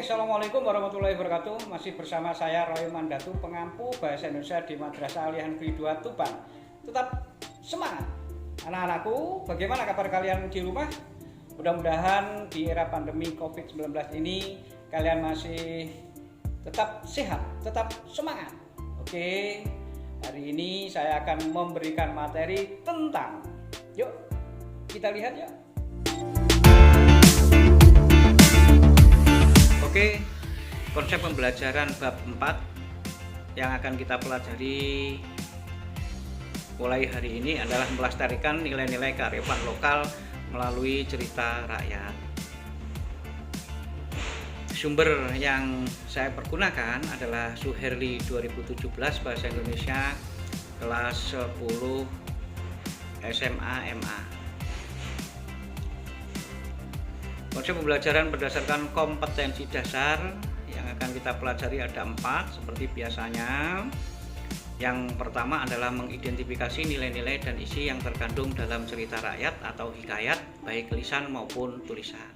Assalamualaikum warahmatullahi wabarakatuh. Masih bersama saya Roy Mandatu, pengampu bahasa Indonesia di Madrasah Aliyah Negeri 2 Tuban. Tetap semangat anak-anakku. Bagaimana kabar kalian di rumah? Mudah-mudahan di era pandemi COVID-19 ini kalian masih tetap sehat, tetap semangat. Oke, hari ini saya akan memberikan materi tentang, yuk kita lihat ya. Oke, konsep pembelajaran bab 4 yang akan kita pelajari mulai hari ini adalah melestarikan nilai-nilai kearifan lokal melalui cerita rakyat. Sumber yang saya pergunakan adalah Suherli 2017 Bahasa Indonesia kelas 10 SMA MA. Konsep pembelajaran berdasarkan kompetensi dasar yang akan kita pelajari ada 4 seperti biasanya. Yang pertama adalah mengidentifikasi nilai-nilai dan isi yang terkandung dalam cerita rakyat atau hikayat baik lisan maupun tulisan.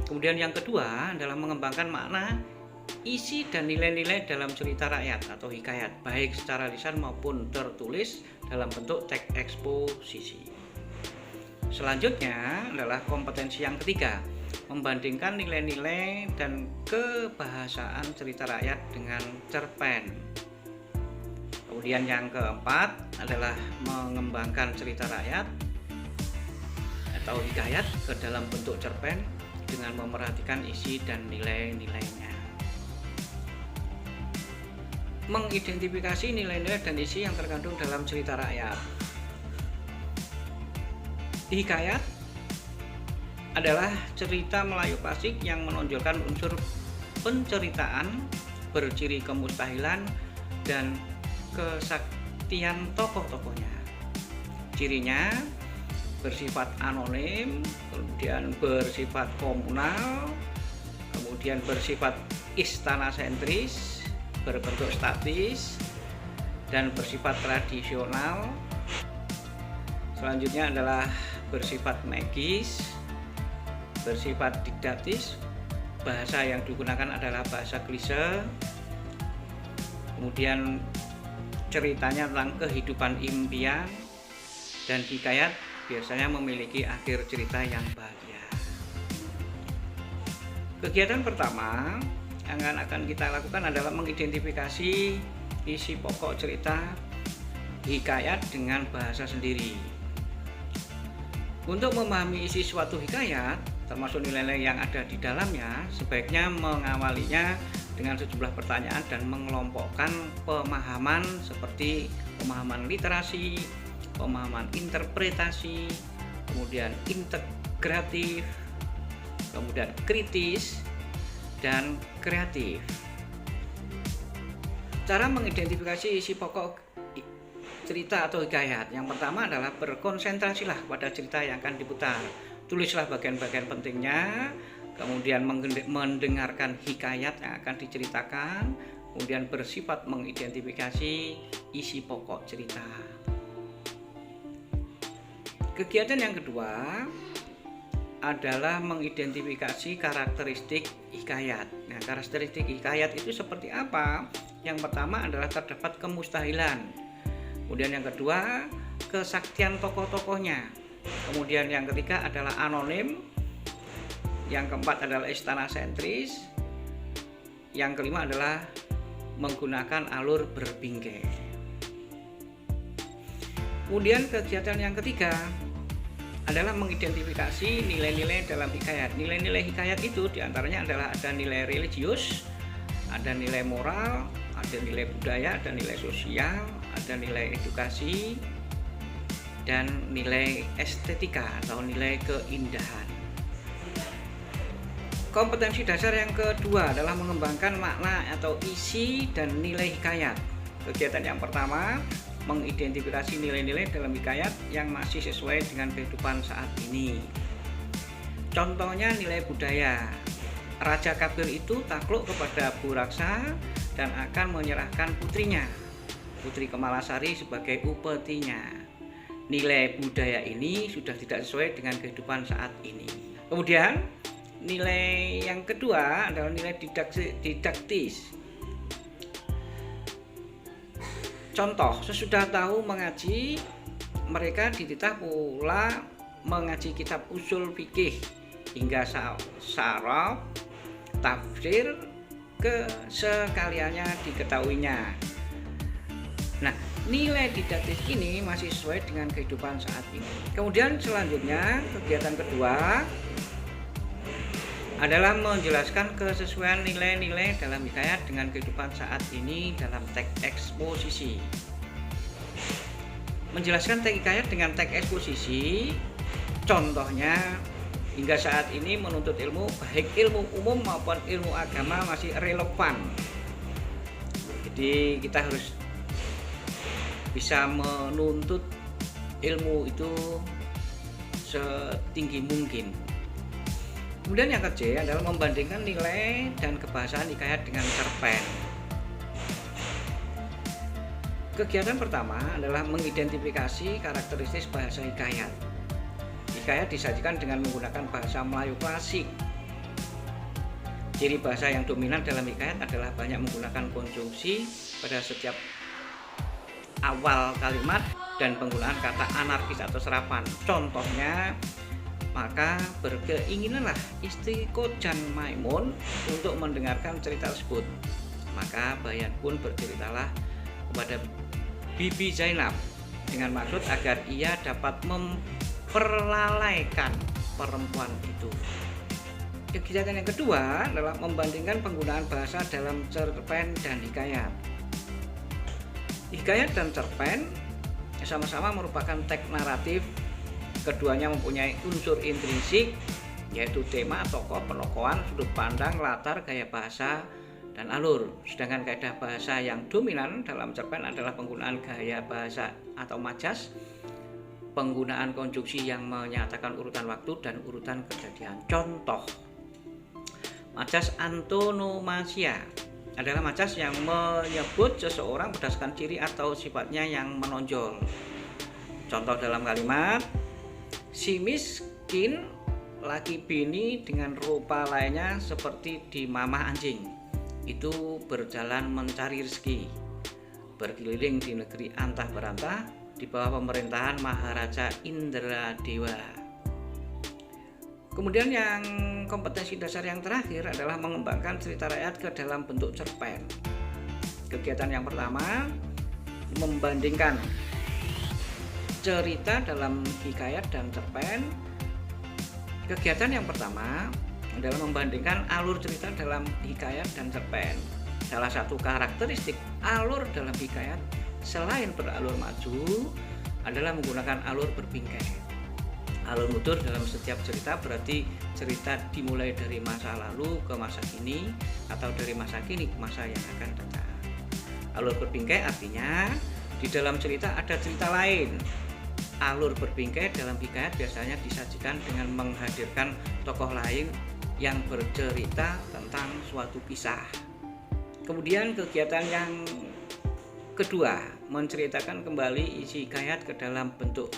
Kemudian yang kedua adalah mengembangkan makna, isi dan nilai-nilai dalam cerita rakyat atau hikayat baik secara lisan maupun tertulis dalam bentuk teks eksposisi. Selanjutnya adalah kompetensi yang ketiga, membandingkan nilai-nilai dan kebahasaan cerita rakyat dengan cerpen. Kemudian yang keempat adalah mengembangkan cerita rakyat atau hikayat ke dalam bentuk cerpen dengan memerhatikan isi dan nilai-nilainya. Mengidentifikasi nilai-nilai dan isi yang terkandung dalam cerita rakyat. Hikayat adalah cerita Melayu klasik yang menonjolkan unsur penceritaan berciri kemustahilan dan kesaktian tokoh-tokohnya. Cirinya bersifat anonim, kemudian bersifat komunal, kemudian bersifat istana sentris, berbentuk statis, dan bersifat tradisional. Selanjutnya adalah bersifat magis, bersifat didaktis, bahasa yang digunakan adalah bahasa klise, kemudian ceritanya tentang kehidupan impian, dan hikayat biasanya memiliki akhir cerita yang bahagia. Kegiatan pertama yang akan kita lakukan adalah mengidentifikasi isi pokok cerita hikayat dengan bahasa sendiri. Untuk memahami isi suatu hikayat, termasuk nilai-nilai yang ada di dalamnya, sebaiknya mengawalinya dengan sejumlah pertanyaan dan mengelompokkan pemahaman seperti pemahaman literasi, pemahaman interpretasi, kemudian integratif, kemudian kritis, dan kreatif. Cara mengidentifikasi isi pokok cerita atau hikayat. Yang pertama adalah berkonsentrasilah pada cerita yang akan diputar. Tulislah bagian-bagian pentingnya, kemudian mendengarkan hikayat yang akan diceritakan, kemudian bersifat mengidentifikasi isi pokok cerita. Kegiatan yang kedua adalah mengidentifikasi karakteristik hikayat. Nah, karakteristik hikayat itu seperti apa? Yang pertama adalah terdapat kemustahilan. Kemudian yang kedua, kesaktian tokoh-tokohnya. Kemudian yang ketiga adalah anonim. Yang keempat adalah istana sentris. Yang kelima adalah menggunakan alur berbingkai. Kemudian kegiatan yang ketiga adalah mengidentifikasi nilai-nilai dalam hikayat. Nilai-nilai hikayat itu diantaranya adalah ada nilai religius, ada nilai moral, ada nilai budaya, ada nilai sosial, ada nilai edukasi, dan nilai estetika atau nilai keindahan. Kompetensi dasar yang kedua adalah mengembangkan makna atau isi dan nilai hikayat. Kegiatan yang pertama, mengidentifikasi nilai-nilai dalam hikayat yang masih sesuai dengan kehidupan saat ini. Contohnya nilai budaya. Raja Kabir itu takluk kepada Bu Raksa dan akan menyerahkan putrinya, Putri Kemalasari, sebagai upetinya. Nilai budaya ini sudah tidak sesuai dengan kehidupan saat ini. Kemudian nilai yang kedua adalah nilai didaktis. Contoh, sesudah tahu mengaji, mereka dititah pula mengaji kitab usul fikih hingga syarah, tafsir sekaliannya diketahuinya. Nah, nilai didaktis ini masih sesuai dengan kehidupan saat ini. Kemudian selanjutnya kegiatan kedua adalah menjelaskan kesesuaian nilai-nilai dalam hikayat dengan kehidupan saat ini dalam teks eksposisi. Menjelaskan teks hikayat dengan teks eksposisi, contohnya hingga saat ini menuntut ilmu, baik ilmu umum maupun ilmu agama masih relevan. Jadi kita harus bisa menuntut ilmu itu setinggi mungkin. Kemudian yang ketiga adalah membandingkan nilai dan kebahasaan hikayat dengan cerpen. Kegiatan pertama adalah mengidentifikasi karakteristik bahasa hikayat. Hikayat disajikan dengan menggunakan bahasa Melayu klasik. Ciri bahasa yang dominan dalam hikayat adalah banyak menggunakan konjungsi pada setiap awal kalimat dan penggunaan kata anarkis atau serapan. Contohnya, maka berkeinginanlah istri Kojan Maimun untuk mendengarkan cerita tersebut. Maka Bayan pun berceritalah kepada Bibi Zainab dengan maksud agar ia dapat memperlalaikan perempuan itu. Kegiatan yang kedua adalah membandingkan penggunaan bahasa dalam cerpen dan hikayat. Hikayat dan cerpen sama-sama merupakan teks naratif. Keduanya mempunyai unsur intrinsik, yaitu tema, tokoh, penokohan, sudut pandang, latar, gaya bahasa, dan alur. Sedangkan kaidah bahasa yang dominan dalam cerpen adalah penggunaan gaya bahasa atau majas, penggunaan konjungsi yang menyatakan urutan waktu dan urutan kejadian. Contoh, majas antonomasia adalah majas yang menyebut seseorang berdasarkan ciri atau sifatnya yang menonjol. Contoh dalam kalimat, si miskin laki bini dengan rupa lainnya seperti di mamah anjing itu berjalan mencari rezeki, berkeliling di negeri antah berantah di bawah pemerintahan Maharaja Indradewa. Kemudian yang kompetensi dasar yang terakhir adalah mengembangkan cerita rakyat ke dalam bentuk cerpen. Kegiatan yang pertama membandingkan cerita dalam hikayat dan cerpen. Kegiatan yang pertama adalah membandingkan alur cerita dalam hikayat dan cerpen. Salah satu karakteristik alur dalam hikayat selain beralur maju adalah menggunakan alur berbingkai. Alur mundur dalam setiap cerita berarti cerita dimulai dari masa lalu ke masa kini atau dari masa kini ke masa yang akan datang. Alur berbingkai artinya di dalam cerita ada cerita lain. Alur berbingkai dalam hikayat biasanya disajikan dengan menghadirkan tokoh lain yang bercerita tentang suatu kisah. Kemudian kegiatan yang kedua, menceritakan kembali isi hikayat ke dalam bentuk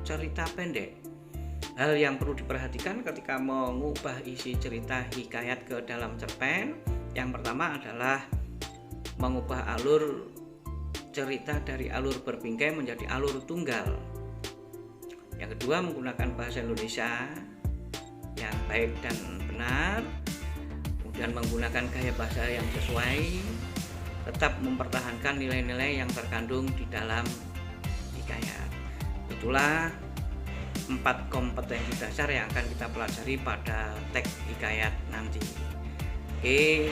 cerita pendek. Hal yang perlu diperhatikan ketika mengubah isi cerita hikayat ke dalam cerpen, yang pertama adalah mengubah alur cerita dari alur berbingkai menjadi alur tunggal. Yang kedua, menggunakan bahasa Indonesia yang baik dan benar, kemudian menggunakan gaya bahasa yang sesuai, tetap mempertahankan nilai-nilai yang terkandung di dalam hikayat. Itulah 4 kompetensi dasar yang akan kita pelajari pada teks hikayat nanti. Oke,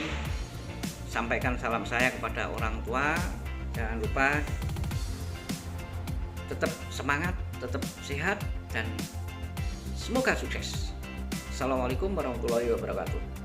sampaikan salam saya kepada orang tua. Jangan lupa tetap semangat, tetap sehat, dan semoga sukses. Assalamualaikum warahmatullahi wabarakatuh.